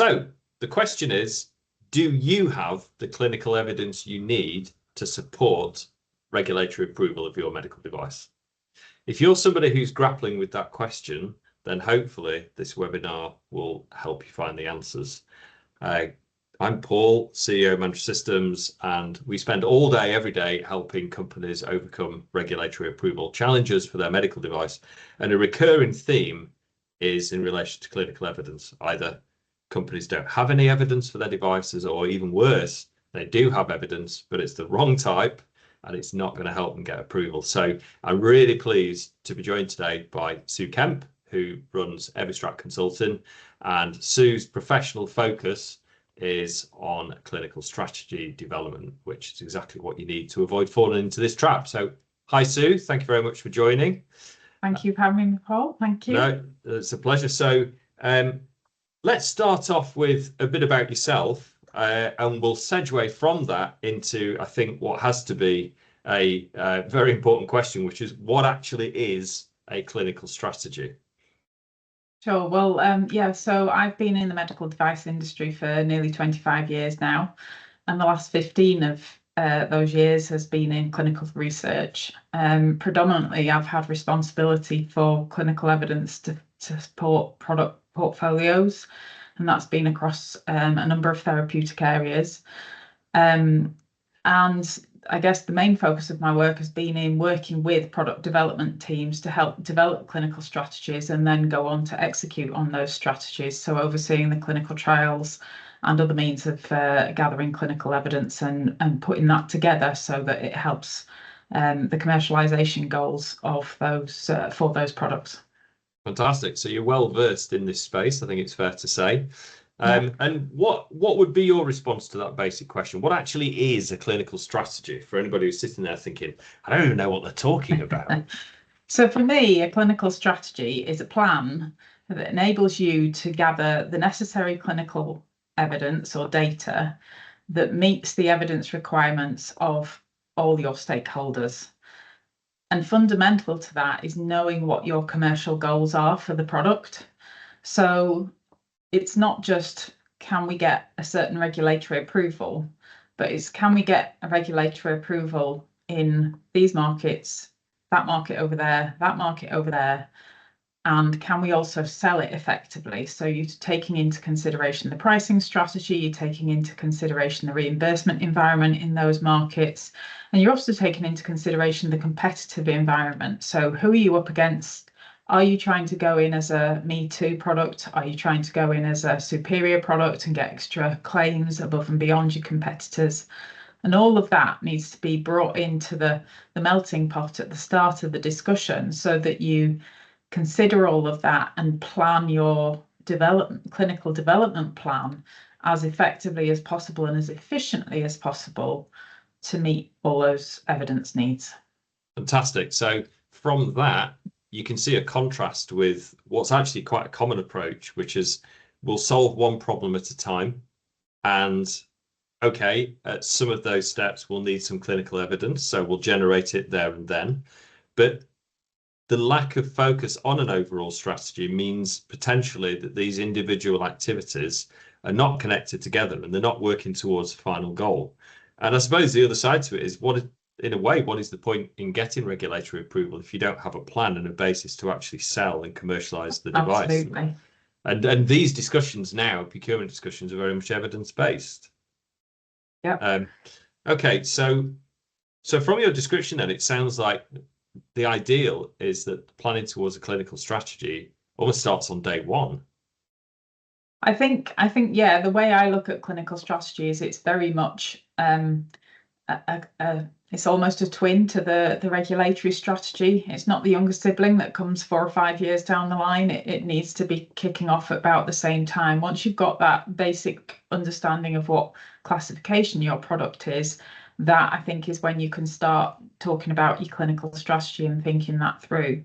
So the question is, do you have the clinical evidence you need to support regulatory approval of your medical device? If you're somebody who's grappling with that question, then hopefully this webinar will help you find the answers. I'm Paul, CEO of Mantra Systems, and we spend all day, every day, helping companies overcome regulatory approval challenges for their medical device. And a recurring theme is in relation to clinical evidence. Either companies don't have any evidence for their devices, or even worse, they do have evidence, but it's the wrong type, and it's not going to help them get approval. So I'm really pleased to be joined today by Sue Kemp, who runs Evistrat Consulting, and Sue's professional focus is on clinical strategy development, which is exactly what you need to avoid falling into this trap. So hi, Sue. Thank you very much for joining. Thank you for having me, Paul. Thank you. No, it's a pleasure. So let's start off with a bit about yourself, and we'll segue from that into, I think, what has to be a very important question, which is what actually is a clinical strategy? Sure. Well, yeah, so I've been in the medical device industry for nearly 25 years now, and the last 15 of those years has been in clinical research. Predominantly, I've had responsibility for clinical evidence to support product portfolios, and that's been across a number of therapeutic areas. And I guess the main focus of my work has been in working with product development teams to help develop clinical strategies and then go on to execute on those strategies. So overseeing the clinical trials and other means of gathering clinical evidence and putting that together so that it helps the commercialization goals of those for those products. Fantastic. So you're well versed in this space, I think it's fair to say. And what would be your response to that basic question? What actually is a clinical strategy for anybody who's sitting there thinking, I don't even know what they're talking about? So for me, a clinical strategy is a plan that enables you to gather the necessary clinical evidence or data that meets the evidence requirements of all your stakeholders. And fundamental to that is knowing what your commercial goals are for the product. So it's not just can we get a certain regulatory approval, but it's can we get a regulatory approval in these markets, that market over there, that market over there, and can we also sell it effectively? So you're taking into consideration the pricing strategy, you're taking into consideration the reimbursement environment in those markets, and you're also taking into consideration the competitive environment. So who are you up against? Are you trying to go in as a Me Too product? Are you trying to go in as a superior product and get extra claims above and beyond your competitors? And all of that needs to be brought into the melting pot at the start of the discussion so that you consider all of that and plan your clinical development plan as effectively as possible and as efficiently as possible to meet all those evidence needs. Fantastic. So from that, you can see a contrast with what's actually quite a common approach, which is we'll solve one problem at a time. And okay, at some of those steps, we'll need some clinical evidence. So we'll generate it there and then. But the lack of focus on an overall strategy means potentially that these individual activities are not connected together and they're not working towards a final goal. And I suppose the other side to it is in a way, what is the point in getting regulatory approval if you don't have a plan and a basis to actually sell and commercialize the device? Absolutely. And these discussions now, procurement discussions, are very much evidence-based. Yeah. Okay, so from your description then, it sounds like the ideal is that planning towards a clinical strategy almost starts on day one. I think, yeah, the way I look at clinical strategy is it's very much it's almost a twin to the regulatory strategy. It's not the younger sibling that comes 4 or 5 years down the line. It needs to be kicking off at about the same time. Once you've got that basic understanding of what classification your product is, that I think is when you can start talking about your clinical strategy and thinking that through.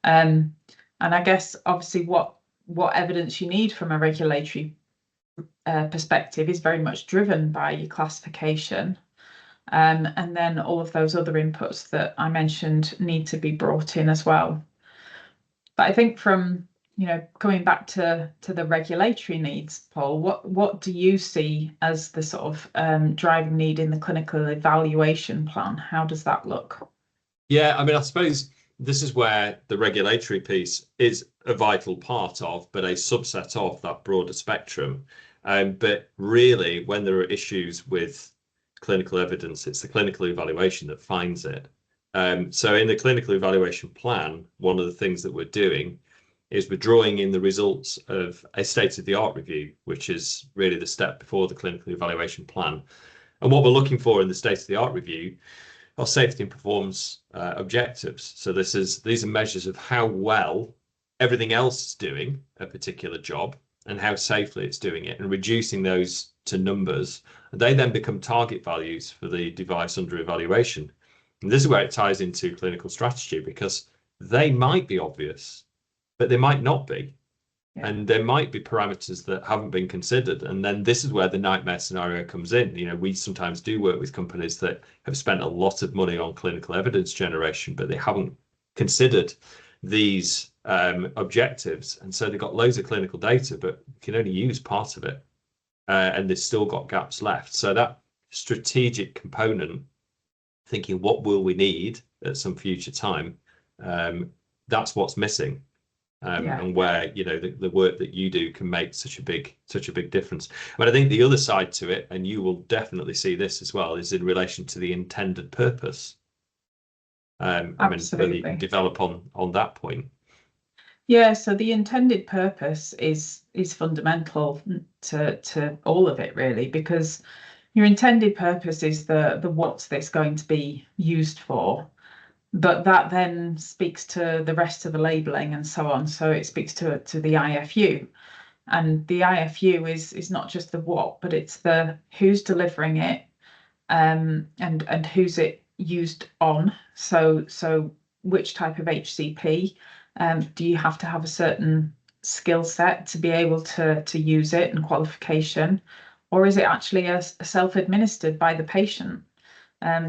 And I guess obviously what evidence you need from a regulatory perspective is very much driven by your classification. And then all of those other inputs that I mentioned need to be brought in as well. But I think from coming back to the regulatory needs, Paul, what do you see as the sort of driving need in the clinical evaluation plan? How does that look? Yeah, I mean, I suppose this is where the regulatory piece is a vital part of, but a subset of that broader spectrum. But really, when there are issues with clinical evidence, it's the clinical evaluation that finds it. So in the clinical evaluation plan, one of the things that we're doing is we're drawing in the results of a state-of-the-art review, which is really the step before the clinical evaluation plan. And what we're looking for in the state-of-the-art review are safety and performance objectives. So these are measures of how well everything else is doing a particular job and how safely it's doing it, and reducing those to numbers. And they then become target values for the device under evaluation. And this is where it ties into clinical strategy, because they might be obvious, but they might not be. Yeah. And there might be parameters that haven't been considered. And then this is where the nightmare scenario comes in. We sometimes do work with companies that have spent a lot of money on clinical evidence generation, but they haven't considered these objectives. And so they've got loads of clinical data, but can only use part of it. And they've still got gaps left. So that strategic component, thinking what will we need at some future time, that's what's missing. And where the work that you do can make such a big difference. But I think the other side to it, and you will definitely see this as well, is in relation to the intended purpose. I mean, whether you can develop on that point. Yeah, so the intended purpose is fundamental to all of it, really, because your intended purpose is the what's this going to be used for. But that then speaks to the rest of the labelling and so on. So it speaks to the IFU. And the IFU is not just the what, but it's the who's delivering it, and who's it used on. So which type of HCP? Do you have to have a certain skill set to be able to use it, and qualification? Or is it actually a self-administered by the patient?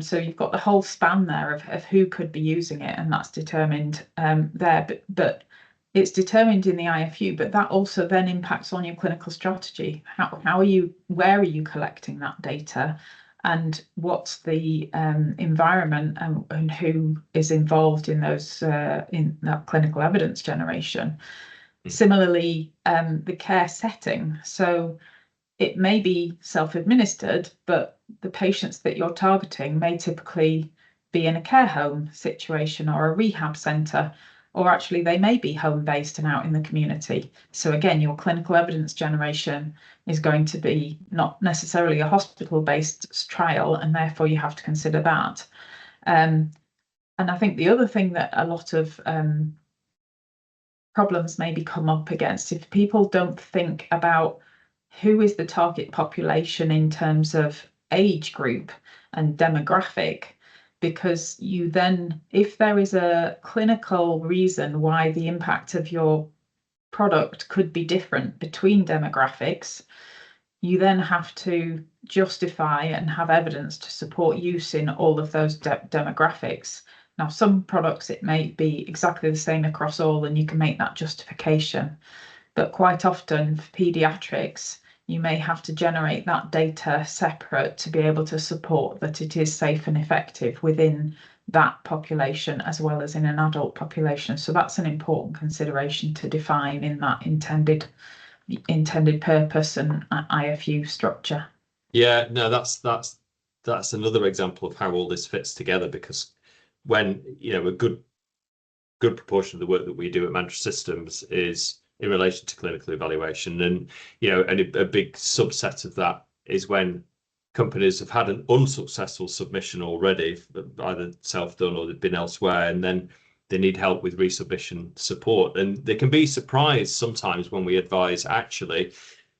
So you've got the whole span there of who could be using it, and that's determined there. But it's determined in the IFU, but that also then impacts on your clinical strategy. Where are you collecting that data, and what's the environment, and who is involved in those in that clinical evidence generation? Similarly, the care setting. So it may be self-administered, but the patients that you're targeting may typically be in a care home situation or a rehab centre, or actually they may be home-based and out in the community. So again, your clinical evidence generation is going to be not necessarily a hospital-based trial, and therefore you have to consider that. And I think the other thing that a lot of problems maybe come up against, if people don't think about who is the target population in terms of age group and demographic, because you then, if there is a clinical reason why the impact of your product could be different between demographics, you then have to justify and have evidence to support use in all of those demographics. Now, some products, it may be exactly the same across all, and you can make that justification. But quite often for paediatrics, you may have to generate that data separate to be able to support that it is safe and effective within that population as well as in an adult population. So that's an important consideration to define in that intended purpose and IFU structure. Yeah, no, that's another example of how all this fits together, because when a good proportion of the work that we do at Mantra Systems is in relation to clinical evaluation, and a big subset of that is when companies have had an unsuccessful submission already, either self-done or they've been elsewhere, and then they need help with resubmission support. And they can be surprised sometimes when we advise, actually,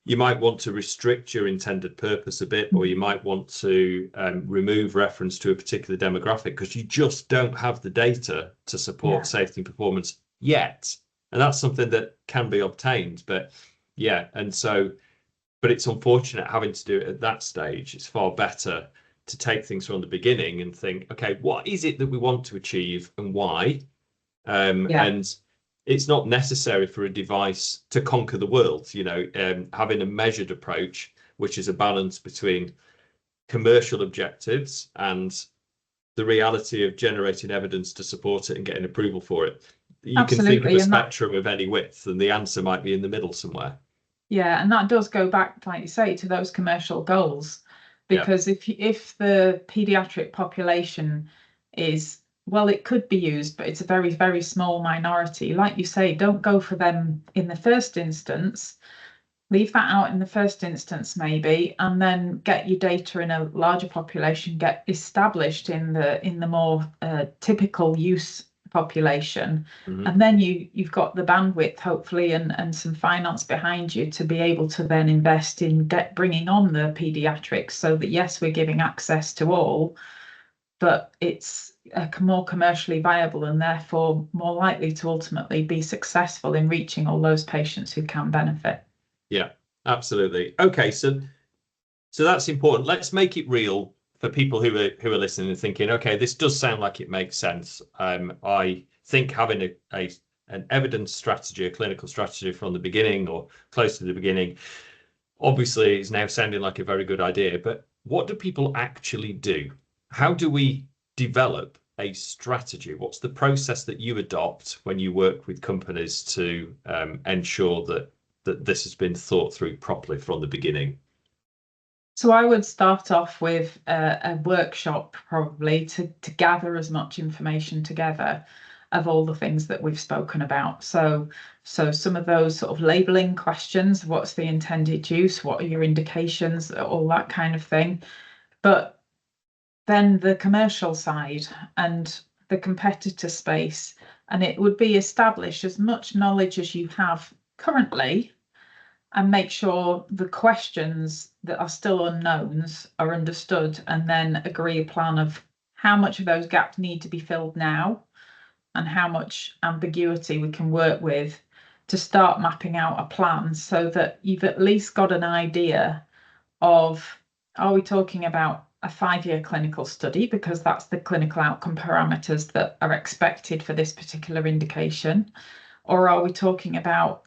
you might want to restrict your intended purpose a bit, or you might want to remove reference to a particular demographic because you just don't have the data to support safety and performance yet. And that's something that can be obtained. But but it's unfortunate having to do it at that stage. It's far better to take things from the beginning and think, okay, what is it that we want to achieve and why? And it's not necessary for a device to conquer the world. You know, having a measured approach, which is a balance between commercial objectives and the reality of generating evidence to support it and getting approval for it. You can think of Absolutely, a and that, spectrum of any width, and the answer might be in the middle somewhere. yeah, and that does go back, like you say, to those commercial goals, Yeah. because if the pediatric population is, well, it could be used, but it's a very, very small minority. Like you say, don't go for them in the first instance. Leave that out in the first instance, maybe, and then get your data in a larger population, get established in the more typical use population, and then you've got the bandwidth, hopefully, and some finance behind you to be able to then invest in bringing on the pediatrics, so that yes, we're giving access to all, but it's more commercially viable and therefore more likely to ultimately be successful in reaching all those patients who can benefit. Yeah, absolutely. Okay, so that's important. Let's make it real for people who are listening and thinking, okay, this does sound like it makes sense. I think having an evidence strategy, a clinical strategy from the beginning or close to the beginning, obviously is now sounding like a very good idea. But what do people actually do? How do we develop a strategy? What's the process that you adopt when you work with companies to ensure that this has been thought through properly from the beginning? So I would start off with a workshop, probably, to gather as much information together of all the things that we've spoken about. So some of those sort of labeling questions, what's the intended use, what are your indications, all that kind of thing. But then the commercial side and the competitor space, and it would be establish as much knowledge as you have currently and make sure the questions that are still unknowns are understood, and then agree a plan of how much of those gaps need to be filled now and how much ambiguity we can work with to start mapping out a plan, so that you've at least got an idea of, are we talking about a 5-year clinical study, because that's the clinical outcome parameters that are expected for this particular indication, or are we talking about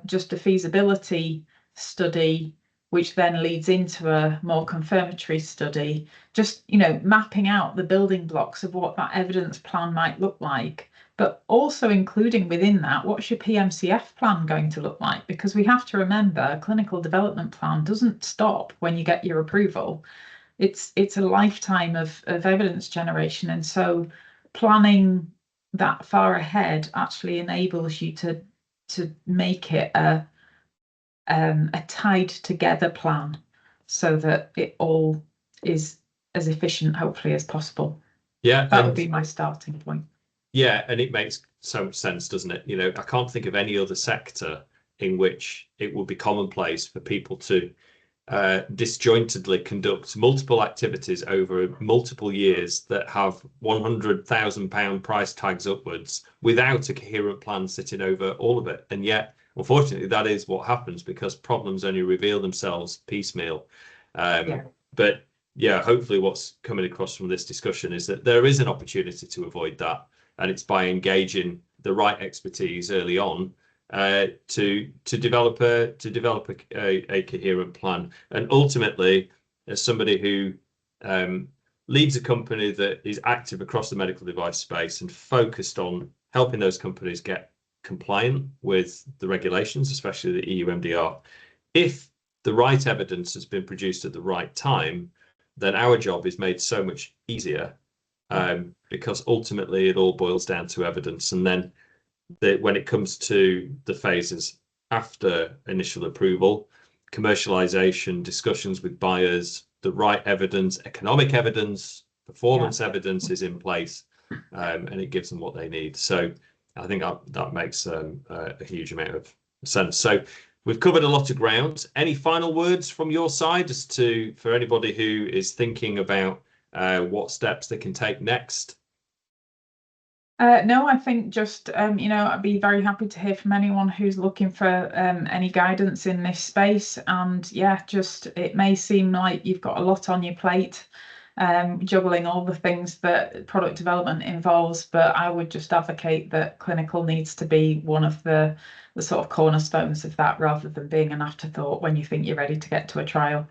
just a feasibility study, which then leads into a more confirmatory study? Just, mapping out the building blocks of what that evidence plan might look like, but also including within that, what's your PMCF plan going to look like? Because we have to remember, a clinical development plan doesn't stop when you get your approval. It's a lifetime of evidence generation, and so planning that far ahead actually enables you to make it a tied together plan, so that it all is as efficient, hopefully, as possible. Yeah, that would be my starting point. Yeah, and it makes so much sense, doesn't it? I can't think of any other sector in which it would be commonplace for people to disjointedly conduct multiple activities over multiple years that have £100,000 price tags upwards without a coherent plan sitting over all of it. And yet, unfortunately, that is what happens, because problems only reveal themselves piecemeal. But yeah, hopefully what's coming across from this discussion is that there is an opportunity to avoid that, and it's by engaging the right expertise early on to develop a coherent plan. And ultimately, as somebody who leads a company that is active across the medical device space and focused on helping those companies get compliant with the regulations, especially the EU MDR, if the right evidence has been produced at the right time, then our job is made so much easier, because ultimately it all boils down to evidence. And then when it comes to the phases after initial approval, commercialization, discussions with buyers, the right evidence, economic evidence, performance evidence is in place, and it gives them what they need. So I think that makes a huge amount of sense. So we've covered a lot of ground. Any final words from your side for anybody who is thinking about what steps they can take next? No, I think just, I'd be very happy to hear from anyone who's looking for any guidance in this space. And yeah, just, it may seem like you've got a lot on your plate, juggling all the things that product development involves, but I would just advocate that clinical needs to be one of the sort of cornerstones of that, rather than being an afterthought when you think you're ready to get to a trial.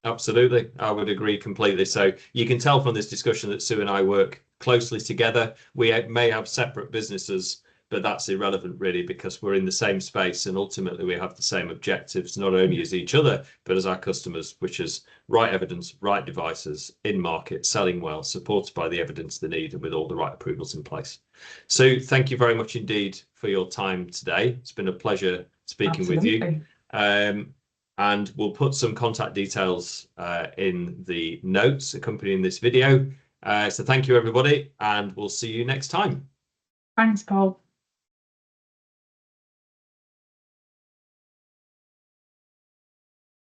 Absolutely, I would agree completely. So you can tell from this discussion that Sue and I work closely together. We may have separate businesses, but that's irrelevant really, because we're in the same space and ultimately we have the same objectives, not only as each other, but as our customers, which is right evidence, right devices in market, selling well, supported by the evidence they need and with all the right approvals in place. So thank you very much indeed for your time today. It's been a pleasure speaking Absolutely. with you. And we'll put some contact details in the notes accompanying this video. So thank you, everybody, and we'll see you next time. Thanks, Paul.